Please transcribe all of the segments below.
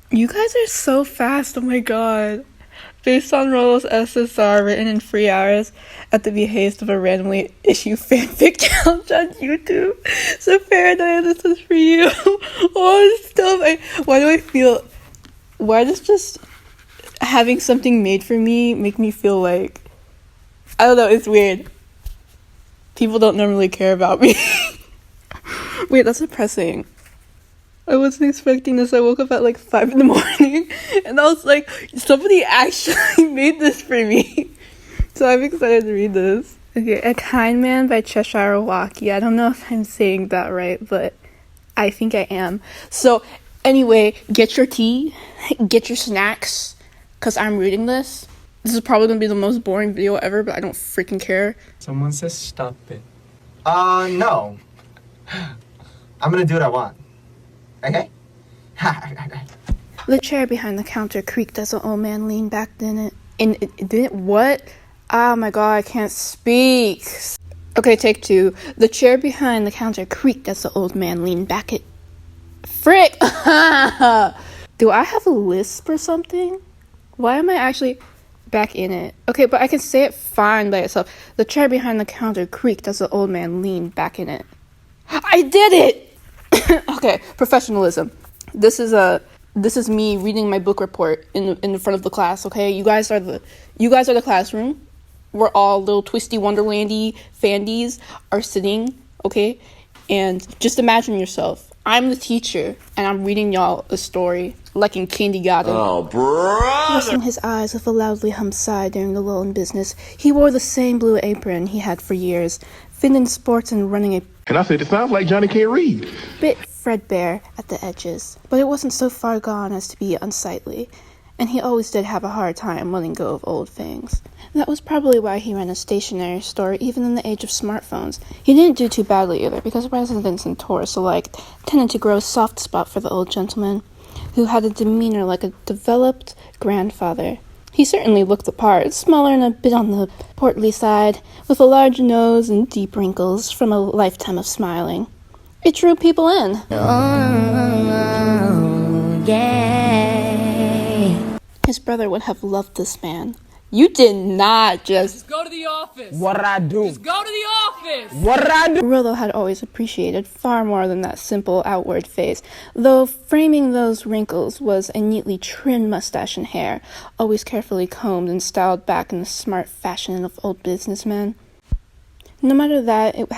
You guys are so fast, oh my god. Based on Rollo's SSR written in 3 hours at the behest of a randomly issued fanfic challenge on YouTube. So Paradise, this is for you. Oh, stuff. Why does just having something made for me make me feel like, I don't know, it's weird. People don't normally care about me. Wait, that's depressing. I wasn't expecting this. I woke up at like 5 in the morning and I was like, somebody actually made this for me. So I'm excited to read this. Okay, A Kind Man by Cheshire Walkie. I don't know if I'm saying that right, but I think I am. So anyway, get your tea, get your snacks, because I'm reading this. This is probably going to be the most boring video ever, but I don't freaking care. Someone says stop it. No. I'm gonna do what I want. Okay? The chair behind the counter creaked as the old man leaned back in it. What? Oh my god, I can't speak. Okay, take 2. The chair behind the counter creaked as the old man leaned back it. Frick! Do I have a lisp or something? Why am I actually back in it? Okay, but I can say it fine by itself. The chair behind the counter creaked as the old man leaned back in it. I did it! Okay, professionalism. This is me reading my book report in the front of the class. Okay, you guys are the classroom. We're all little twisty wonderlandy fandies are sitting. Okay, and just imagine yourself. I'm the teacher, and I'm reading y'all a story like in kindergarten. Oh, brother! Resting his eyes with a loudly hummed sigh during the lull in business, he wore the same blue apron he had for years, fit in sports and running a And I said, it sounds like Johnny can't read. bit threadbare at the edges, but it wasn't so far gone as to be unsightly, and he always did have a hard time letting go of old things. That was probably why he ran a stationery store even in the age of smartphones. He didn't do too badly either, because residents and tourists alike tended to grow a soft spot for the old gentleman, who had a demeanor like a developed grandfather. He certainly looked the part, smaller and a bit on the portly side, with a large nose and deep wrinkles from a lifetime of smiling. It drew people in. Oh, yeah. His brother would have loved this man. You did not just go to the office. What'd I do? Just go to the office. What'd I do? Rollo had always appreciated far more than that simple outward face, though framing those wrinkles was a neatly trimmed mustache and hair, always carefully combed and styled back in the smart fashion of old businessmen. No matter that it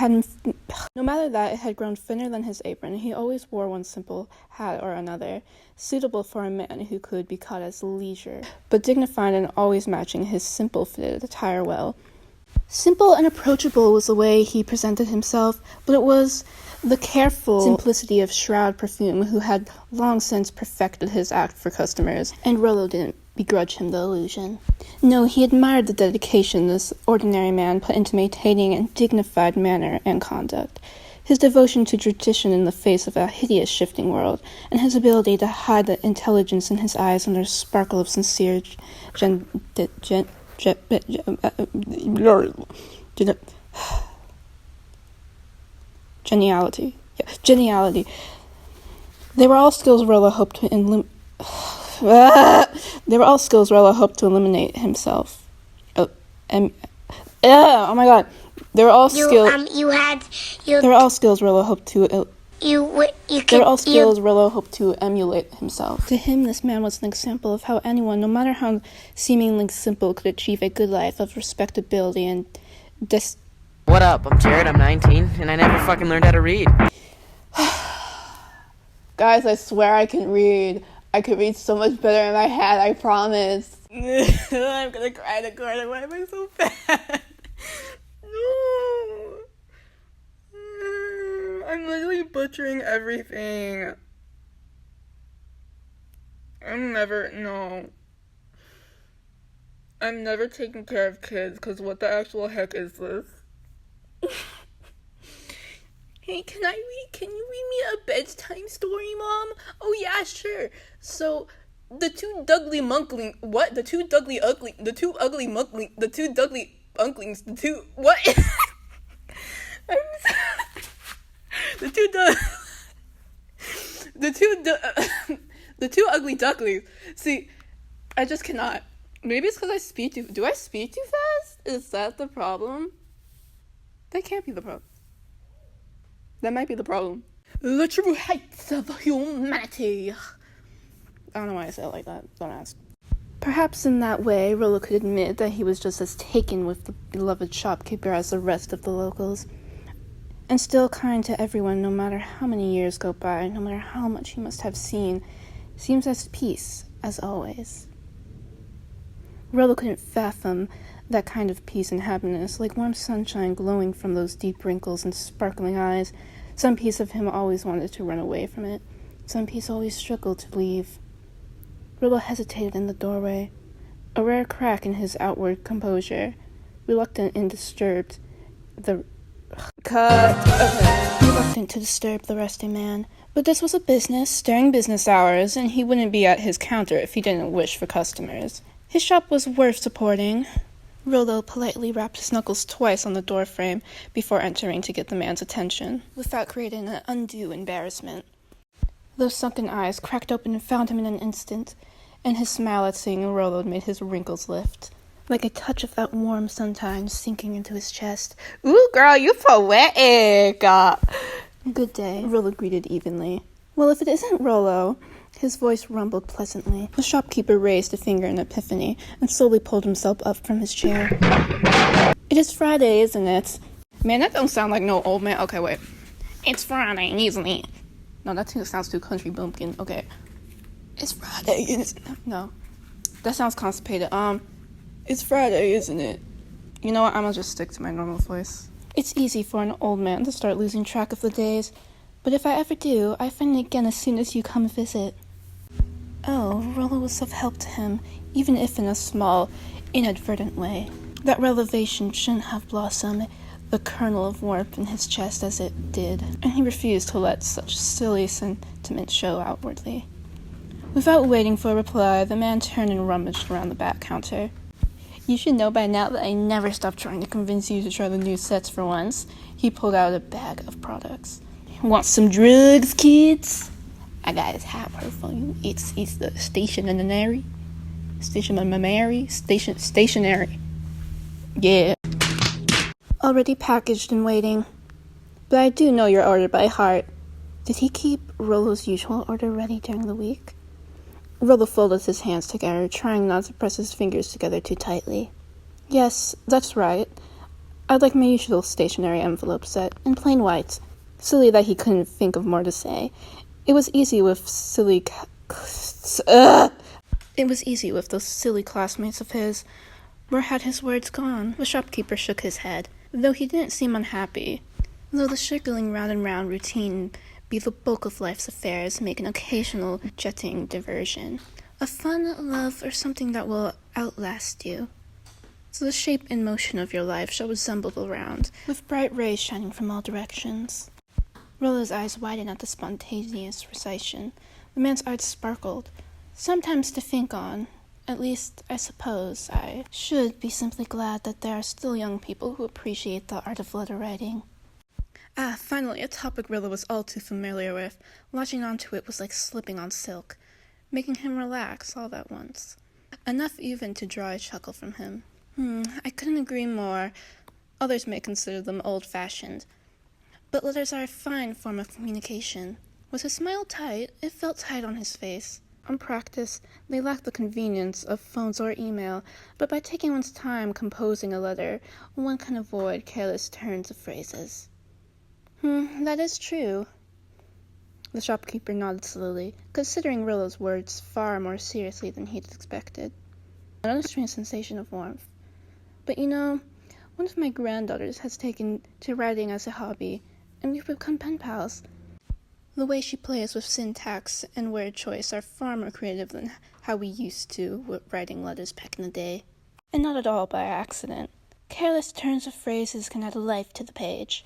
had grown thinner than his apron, he always wore one simple hat or another, suitable for a man who could be caught as leisure, but dignified and always matching his simple fitted attire well. Simple and approachable was the way he presented himself, but it was the careful simplicity of Shroud Perfume who had long since perfected his act for customers, and Rollo didn't begrudge him the illusion. No, he admired the dedication this ordinary man put into maintaining a dignified manner and conduct, his devotion to tradition in the face of a hideous shifting world, and his ability to hide the intelligence in his eyes under a sparkle of sincere geniality. Yeah, geniality. They were all skills Rollo hoped to eliminate himself. Oh my god. They were all skills Rollo hoped to emulate himself. To him, this man was an example of how anyone, no matter how seemingly simple, could achieve a good life of respectability and What up? I'm Jared, I'm 19, and I never fucking learned how to read. Guys, I swear I can read. I could read so much better in my head, I promise. I'm gonna cry in the corner. Why am I so bad? No. I'm literally butchering everything. I'm never taking care of kids, because what the actual heck is this? Hey, can you read me a bedtime story, Mom? Oh yeah, sure. So, the two ugly unklings, The two ugly ducklings. See, I just cannot. Maybe it's because I speak too... Do I speak too fast? Is that the problem? That can't be the problem. That might be the problem. The true heights of humanity. I don't know why I said it like that. Don't ask. Perhaps in that way, Rollo could admit that he was just as taken with the beloved shopkeeper as the rest of the locals, and still kind to everyone no matter how many years go by, no matter how much he must have seen, seems as peace as always. Rollo couldn't fathom that kind of peace and happiness, like warm sunshine glowing from those deep wrinkles and sparkling eyes. Some piece of him always wanted to run away from it. Some piece always struggled to leave. Rollo hesitated in the doorway, a rare crack in his outward composure, reluctant to disturb the resting man. But this was a business during business hours, and he wouldn't be at his counter if he didn't wish for customers. His shop was worth supporting. Rollo politely rapped his knuckles twice on the doorframe before entering to get the man's attention, without creating an undue embarrassment. Those sunken eyes cracked open and found him in an instant, and his smile at seeing Rollo made his wrinkles lift, like a touch of that warm sunshine sinking into his chest. Ooh, girl, you poetic! Good day, Rollo greeted evenly. Well, if it isn't Rollo... His voice rumbled pleasantly. The shopkeeper raised a finger in epiphany and slowly pulled himself up from his chair. It is Friday, isn't it? Man, that don't sound like no old man. Okay, wait. It's Friday, isn't it? No, that sounds too country bumpkin. Okay. It's Friday, isn't it? No. That sounds constipated. It's Friday, isn't it? You know what? I'm gonna just stick to my normal voice. It's easy for an old man to start losing track of the days, but if I ever do, I find it again as soon as you come visit. Oh, Rollo was of help to him, even if in a small, inadvertent way. That revelation shouldn't have blossomed the kernel of warmth in his chest as it did, and he refused to let such silly sentiment show outwardly. Without waiting for a reply, the man turned and rummaged around the back counter. You should know by now that I never stop trying to convince you to try the new sets for once. He pulled out a bag of products. Want some drugs, kids? I got his hot word for you. It's the stationary. Yeah. Already packaged and waiting. But I do know your order by heart. Did he keep Rollo's usual order ready during the week? Rollo folded his hands together, trying not to press his fingers together too tightly. Yes, that's right. I'd like my usual stationery envelope set, in plain white. Silly that he couldn't think of more to say. It was easy with those silly classmates of his. Where had his words gone? The shopkeeper shook his head, though he didn't seem unhappy. Though the circling round and round routine be the bulk of life's affairs, make an occasional jetting diversion. A fun, love, or something that will outlast you. So the shape and motion of your life shall resemble the round, with bright rays shining from all directions. Rollo's eyes widened at the spontaneous recitation. The man's eyes sparkled. Sometimes to think on. At least, I suppose, I should be simply glad that there are still young people who appreciate the art of letter writing. Finally, a topic Rollo was all too familiar with. Latching onto it was like slipping on silk, making him relax all at once. Enough even to draw a chuckle from him. I couldn't agree more. Others may consider them old-fashioned. But letters are a fine form of communication. Was his smile tight? It felt tight on his face. On practice, they lack the convenience of phones or email, but by taking one's time composing a letter, one can avoid careless turns of phrases. That is true. The shopkeeper nodded slowly, considering Rollo's words far more seriously than he'd expected. Another strange sensation of warmth. But you know, one of my granddaughters has taken to writing as a hobby, and we've become pen pals. The way she plays with syntax and word choice are far more creative than how we used to with writing letters back in the day. And not at all by accident. Careless turns of phrases can add life to the page.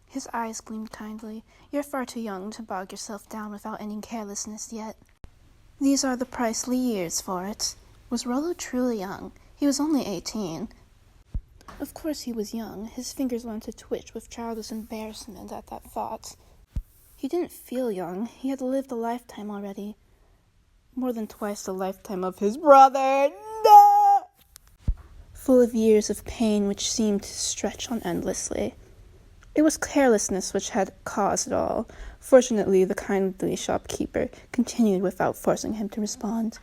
His eyes gleamed kindly. You're far too young to bog yourself down without any carelessness yet. These are the pricely years for it. Was Rollo truly young? He was only 18. Of course he was young. His fingers went to twitch with childish embarrassment at that thought. He didn't feel young. He had lived a lifetime already. more than twice the lifetime of his brother. No! Full of years of pain which seemed to stretch on endlessly. It was carelessness which had caused it all. Fortunately, the kindly shopkeeper continued without forcing him to respond.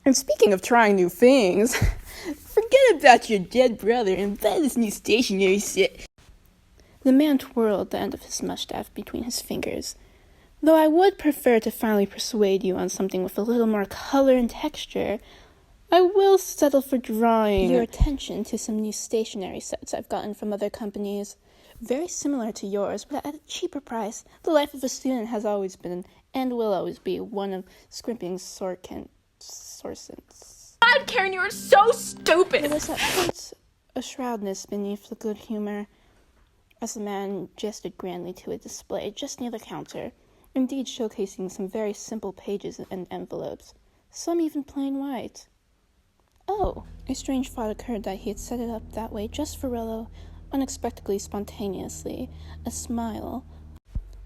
And speaking of trying new things, forget about your dead brother and buy this new stationery set. The man twirled the end of his mustache between his fingers. Though I would prefer to finally persuade you on something with a little more color and texture, I will settle for drawing your attention to some new stationery sets I've gotten from other companies. Very similar to yours, but at a cheaper price. The life of a student has always been, and will always be, one of scrimping sourcens. God, Karen, you are so stupid! There was at once a shrewdness beneath the good humor, as the man gestured grandly to a display just near the counter, indeed showcasing some very simple pages and envelopes, some even plain white. Oh, a strange thought occurred that he had set it up that way just for Rollo, unexpectedly, spontaneously, a smile,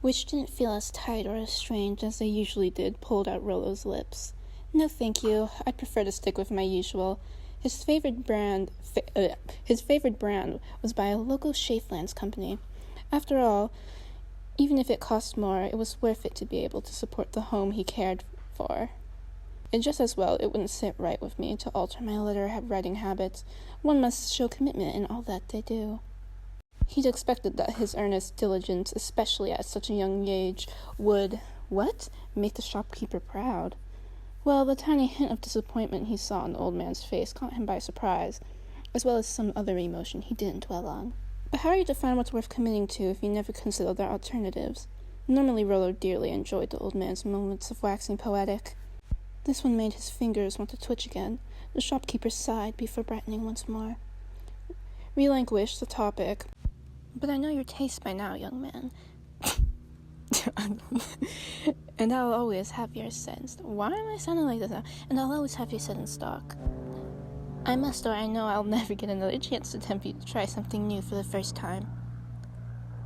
which didn't feel as tight or as strange as they usually did, pulled at Rollo's lips. No, thank you. I'd prefer to stick with my usual. His favorite brand was by a local Shavelands company. After all, even if it cost more, it was worth it to be able to support the home he cared for. And just as well, it wouldn't sit right with me to alter my letter-writing habits. One must show commitment in all that they do. He'd expected that his earnest diligence, especially at such a young age, would, make the shopkeeper proud. Well, the tiny hint of disappointment he saw on the old man's face caught him by surprise, as well as some other emotion he didn't dwell on. But how are you to find what's worth committing to if you never consider their alternatives? Normally Rollo dearly enjoyed the old man's moments of waxing poetic. This one made his fingers want to twitch again. The shopkeeper sighed before brightening once more. Relinquish the topic. But I know your taste by now, young man. And I'll always have your sense. Why am I sounding like this now? And I'll always have your set in stock. I must, or I know I'll never get another chance to tempt you to try something new for the first time.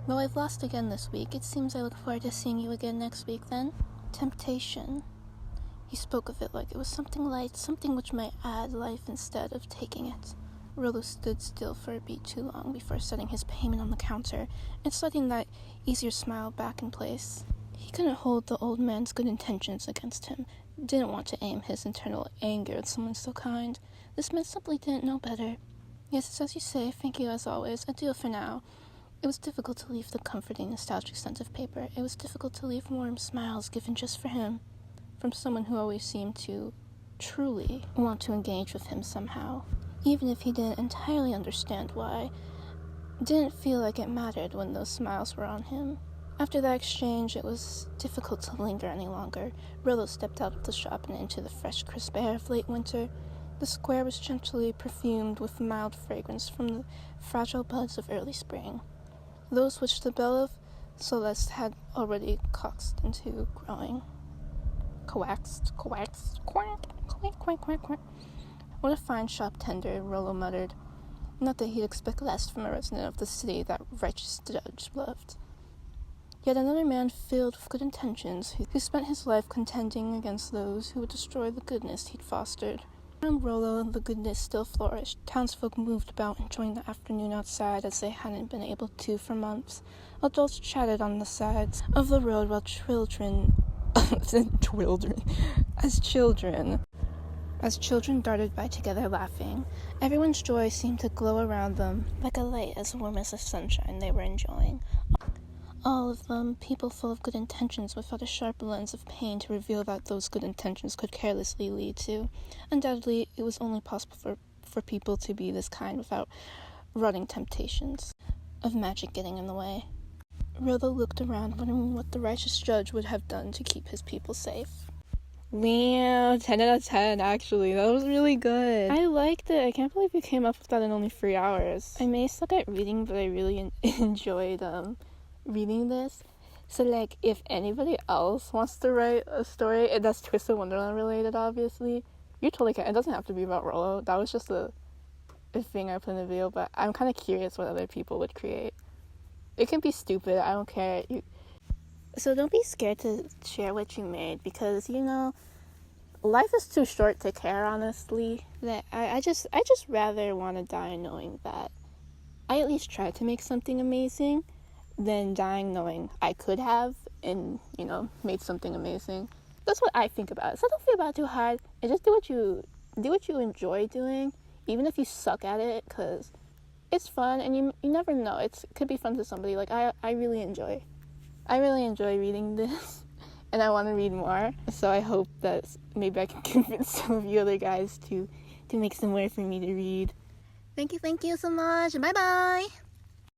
Though I've lost again this week, it seems I look forward to seeing you again next week then. Temptation. He spoke of it like it was something light, something which might add life instead of taking it. Rollo stood still for a beat too long before setting his payment on the counter and sliding that easier smile back in place. He couldn't hold the old man's good intentions against him, didn't want to aim his internal anger at someone so kind. This man simply didn't know better. Yes, it's as you say, thank you as always, adieu for now. It was difficult to leave the comforting, nostalgic scent of paper. It was difficult to leave warm smiles given just for him, from someone who always seemed to truly want to engage with him somehow, even if he didn't entirely understand why. Didn't feel like it mattered when those smiles were on him. After that exchange, it was difficult to linger any longer. Rollo stepped out of the shop and into the fresh, crisp air of late winter. The square was gently perfumed with mild fragrance from the fragile buds of early spring, those which the bell of Celeste had already coaxed into growing. Quack, quack, quack, quack, quack, quack. What a fine shop tender, Rollo muttered. Not that he'd expect less from a resident of the city that righteous judge loved. Yet another man filled with good intentions, who spent his life contending against those who would destroy the goodness he'd fostered. Around Rollo, the goodness still flourished. Townsfolk moved about, enjoying the afternoon outside as they hadn't been able to for months. Adults chatted on the sides of the road while children darted by together laughing. Everyone's joy seemed to glow around them, like a light as warm as the sunshine they were enjoying. All of them, people full of good intentions without a sharp lens of pain to reveal that those good intentions could carelessly lead to. Undoubtedly, it was only possible for people to be this kind without rotting temptations of magic getting in the way. Rollo looked around, wondering what the righteous judge would have done to keep his people safe. Wow, 10 out of 10, actually. That was really good. I liked it. I can't believe you came up with that in only 3 hours. I may suck at reading, but I really enjoyed reading this. So, like, if anybody else wants to write a story, and that's Twisted Wonderland related, obviously, you totally can. It doesn't have to be about Rollo. That was just a thing I put in the video, but I'm kind of curious what other people would create. It can be stupid. I don't care. So don't be scared to share what you made, because, life is too short to care, honestly. That I just rather want to die knowing that I at least tried to make something amazing than dying knowing I could have and, made something amazing. That's what I think about it. So don't feel about it too hard and just do what you enjoy doing, even if you suck at it, because it's fun and you never know. It could be fun to somebody. Like I really enjoy reading this and I want to read more. So I hope that maybe I can convince some of you other guys to make some more for me to read. Thank you so much. Bye bye.